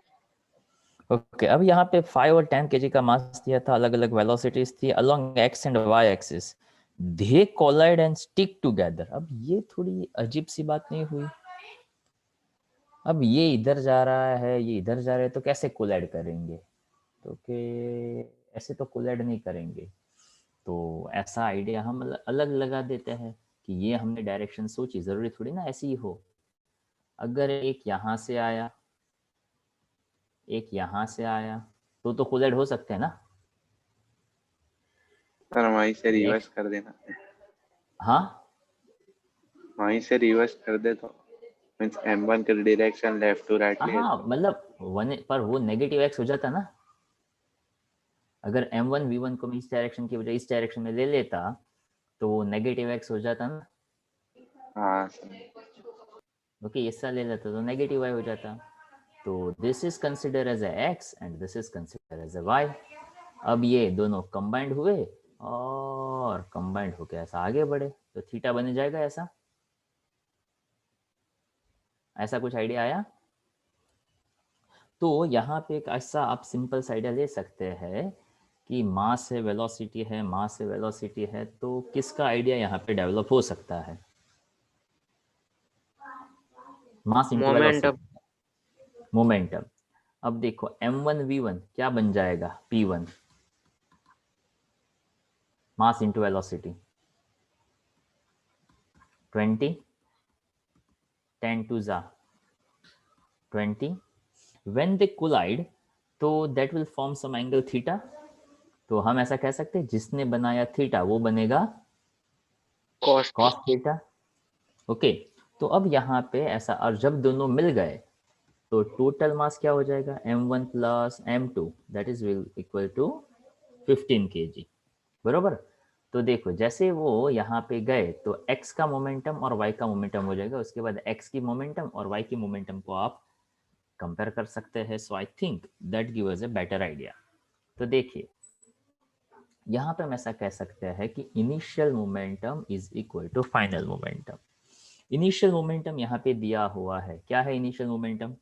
Okay, अब यहाँ पे 5 और 10 kg का मास दिया था, अलग अलग वेलोसिटीज थी along x and y axis. They collide and stick together. अब ये थोड़ी अजीब सी बात नहीं हुई? अब ये इधर जा रहा है, ये इधर जा रहा है, तो कैसे कोलाइड करेंगे? तो कि ऐसे तो कोलाइड नहीं करेंगे। तो ऐसा आइडिया हम अलग लगा देते हैं कि ये हमने डायरेक्शन सोची, जरूरी थोड़ी ना ऐसी ही हो। अगर एक यहाँ से आया, एक यहाँ से आया, तो कोलाइड हो सकते हैं ना? सर वहीं से रिवर्स कर देना। हाँ, वहीं से रिवर्स कर दे तो मींस m1 का डायरेक्शन लेफ्ट टू राइट ले। हाँ, मतलब वन पर वो नेगेटिव एक्स हो जाता ना। अगर m1 v1 को मैं इस डायरेक्शन की बजाय इस डायरेक्शन में ले लेता तो वो नेगेटिव एक्स हो जाता ना। हाँ सर। ओके, ऐसा ले लेता तो नेगेटिव वाई हो जाता। तो this is consider as a x and this is consider as a y. अब ये दोनों कंबाइंड हुए और कंबाइंड होकर ऐसा आगे बढ़े तो थीटा बन जाएगा ऐसा। ऐसा कुछ आइडिया आया? तो यहाँ पे एक ऐसा आप सिंपल सा आइडिया ले सकते हैं कि मास है वेलोसिटी है, मास है वेलोसिटी है, तो किसका आइडिया यहाँ पे डेवलप हो सकता है? Mass into velocity, momentum. अब देखो m1 v1 क्या बन जाएगा, p1 mass into velocity 20, 10 to the 20। when they collide तो that will form some angle theta। तो हम ऐसा कह सकते हैं जिसने बनाया थीटा वो बनेगा cos थीटा। ओके, तो अब यहाँ पे ऐसा, और जब दोनों मिल गए तो टोटल मास क्या हो जाएगा, m1 plus m2 that is will equal to 15 kg, बरोबर। तो देखो जैसे वो यहाँ पे गए तो x का मोमेंटम और y का मोमेंटम हो जाएगा, उसके बाद x की मोमेंटम और y की मोमेंटम को आप कंपेयर कर सकते हैं। So I think that give us a better idea. तो देखिए यहाँ पे हम ऐसा कह सकते हैं कि initial momentum is equal to final momentum. Initial momentum यहाँ पे दिया हुआ है, क्या है initial momentum,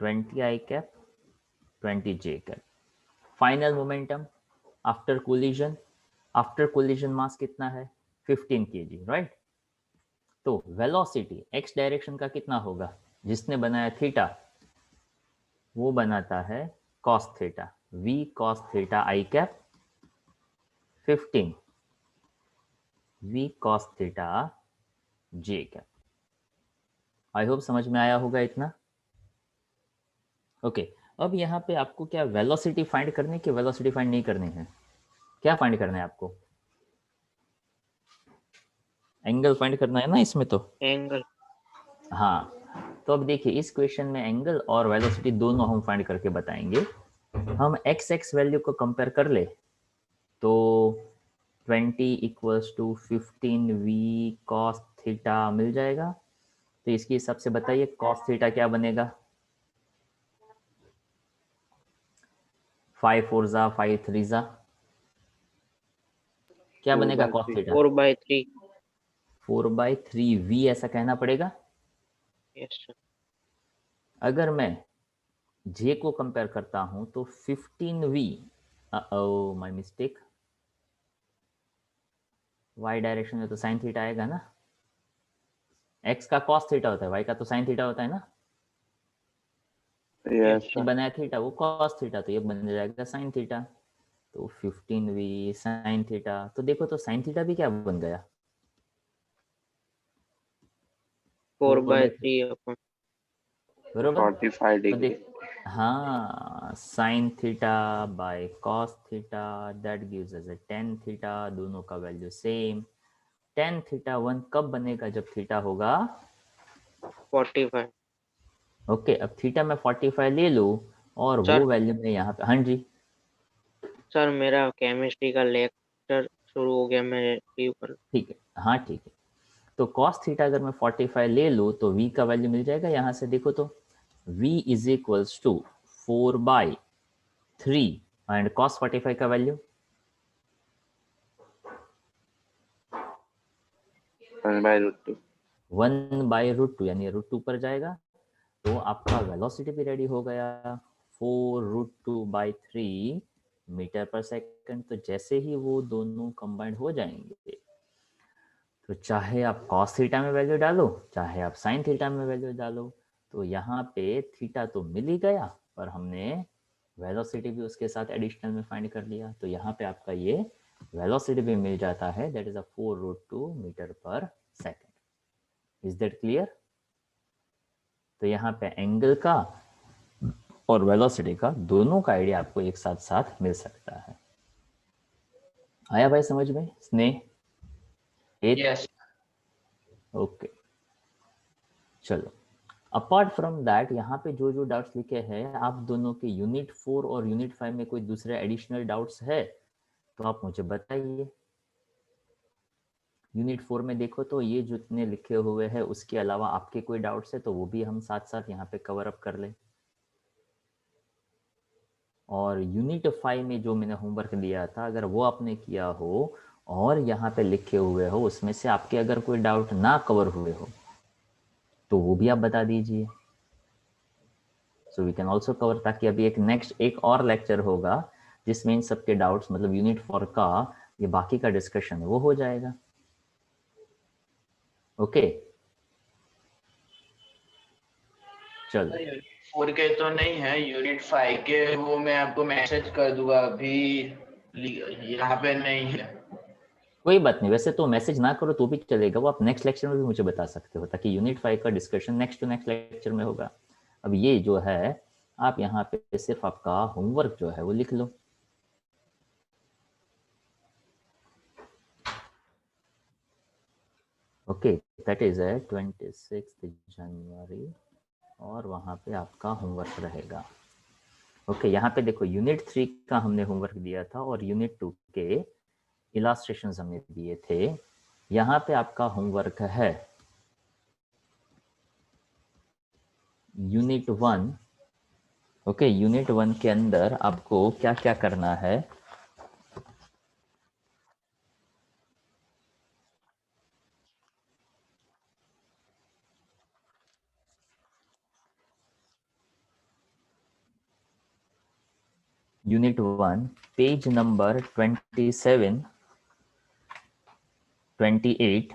20 i cap 20 j cap. Final momentum after collision, after collision mass कितना है, 15 kg, राइट। तो वेलोसिटी एक्स डायरेक्शन का कितना होगा, जिसने बनाया थीटा वो बनाता है cos theta, v cos theta I cap 15 v cos theta j cap. I hope समझ में आया होगा इतना। ओके, अब यहाँ पे आपको क्या वेलोसिटी फाइंड करनी कि वेलोसिटी फाइंड नहीं करनी है, क्या फाइंड करना है आपको, एंगल फाइंड करना है ना इसमें, तो एंगल। हाँ, तो अब देखिए इस क्वेश्चन में एंगल और वेलोसिटी दोनों हम फाइंड करके बताएंगे। हम एक्स एक्स वैल्यू को कंपेयर कर ले तो 20 equals to 15 v cos theta मिल जाएगा। तो इसके हिसाब से बताइए cos थीटा क्या बनेगा, 5 4 जा 5 3 जा, क्या बनेगा cos थीटा, 4/3। 4/3 v ऐसा कहना पड़ेगा। Yes sir. अगर मैं j को कंपेयर करता हूं तो 15v, oh my mistake, y direction में तो साइन थीटा आएगा ना, x का cos थीटा होता है, y का तो साइन थीटा होता है ना। यस बनाया थीटा वो cos थीटा, तो ये बन जाएगा साइन थीटा। तो 15v साइन थीटा, तो देखो तो साइन थीटा भी क्या बन गया, 4/3 अपन। बरोबर। 45 तो डिग्री। देख, हाँ sine theta by cos theta that gives us a tan theta, दोनों का वैल्यू सेम। टेन थीटा 1 कब बनेगा, जब थीटा होगा 45। ओके। अब थीटा में 45 ले लो और सर वो वैल्यू में यहाँ पे, हाँ जी सर मेरा केमिस्ट्री का लेक्चर शुरू हो गया, मैं लीव कर। ठीक है, हाँ ठीक है। तो कॉस थीटा अगर मैं 45 ले लूँ तो v का वैल्यू मिल जाएगा यहाँ से, देखो तो v is equals to 4/3 and cos 45 का वैल्यू 1/√2। 1/√2 यानी √2 पर जाएगा। तो आपका वेलोसिटी भी रेडी हो गया, 4√2/3 मीटर पर सेकंड। तो जैसे ही वो दोनों कंबाइंड हो जाएंगे, तो चाहे आप कॉस थीटा में वैल्यू डालो, चाहे आप साइन थीटा में वैल्यू डालो, तो यहाँ पे थीटा तो मिल ही गया, पर हमने वेलोसिटी भी उसके साथ एडिशनल में फाइंड कर लिया। तो यहाँ पे आपका ये वेलोसिटी भी मिल जाता है, that is a 4√2 metre per second. Is that clear? तो यहाँ पे एंगल का और वेलोसिटी का दोनों का आइडिया आपको एक साथ साथ मिल सकता है। आया भाई समझ में? स्नेह यस ओके चलो। अपार्ट फ्रॉम दैट यहाँ पे जो जो डाउट्स लिखे हैं आप दोनों के यूनिट 4 और यूनिट 5 में कोई दूसरे एडिशनल डाउट्स है तो आप मुझे बताइए। यूनिट 4 में देखो तो ये जितने लिखे हुए हैं उसके अलावा आपके कोई डाउट्स है तो वो भी हम साथ साथ यहाँ पे कवर अप कर लें। और यूनिट 5 में जो मैंने होमवर्क दिया था अगर वो आपने किया हो और यहाँ पे लिखे हुए हो उसमें से आपके अगर कोई डाउट ना कवर हुए हो तो वो भी आप बता दीजिए, so we can also cover, ताकि अभी एक नेक्स्ट एक और लेक्चर होगा जिसमें इन सबके डाउट्स मतलब यूनिट 4 का ये बाकी का डिस्कशन है वो हो जाएगा। ओके चलो। यूनिट 4 के तो नहीं है, यूनिट 5 के वो मैं आपको मैसेज कर दूंगा, अभी यहाँ पे नहीं है। कोई बात नहीं, वैसे तो मैसेज ना करो तो भी चलेगा, वो आप नेक्स्ट लेक्चर में भी मुझे बता सकते हो ताकि यूनिट 5 का discussion next to next lecture में होगा। अब ये जो है आप यहाँ पे सिर्फ आपका होमवर्क जो है वो लिख लो। ओके दैट इज 26 जनवरी और वहाँ पे आपका होमवर्क रहेगा। ओके यहाँ पे देखो यूनिट 3 का हमने होमवर्क दिया था और यूनिट 2 के इलास्ट्रेशंस हमने दिए थे। यहाँ पे आपका होमवर्क है यूनिट 1। ओके यूनिट 1 के अंदर आपको क्या क्या करना है, यूनिट 1 पेज नंबर 27 28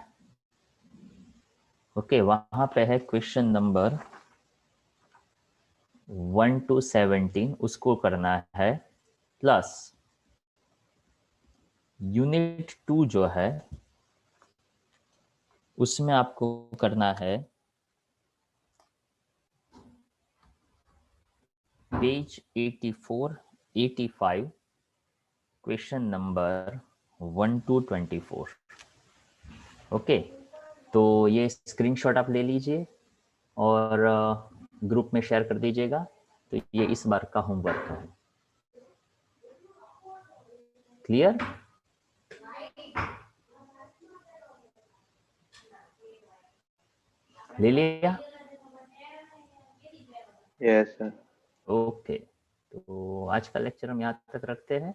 ओके वहाँ पे है क्वेश्चन नंबर 1 to 17 उसको करना है, प्लस यूनिट 2 जो है उसमें आपको करना है page 84 85 question number 1 to 24। Okay तो ये स्क्रीनशॉट आप ले लीजिए और ग्रुप में शेयर कर दीजिएगा। तो ये इस बार का होमवर्क है, क्लियर? ले लिया? Yes sir. ओके तो आज का लेक्चर हम यहाँ तक रखते हैं।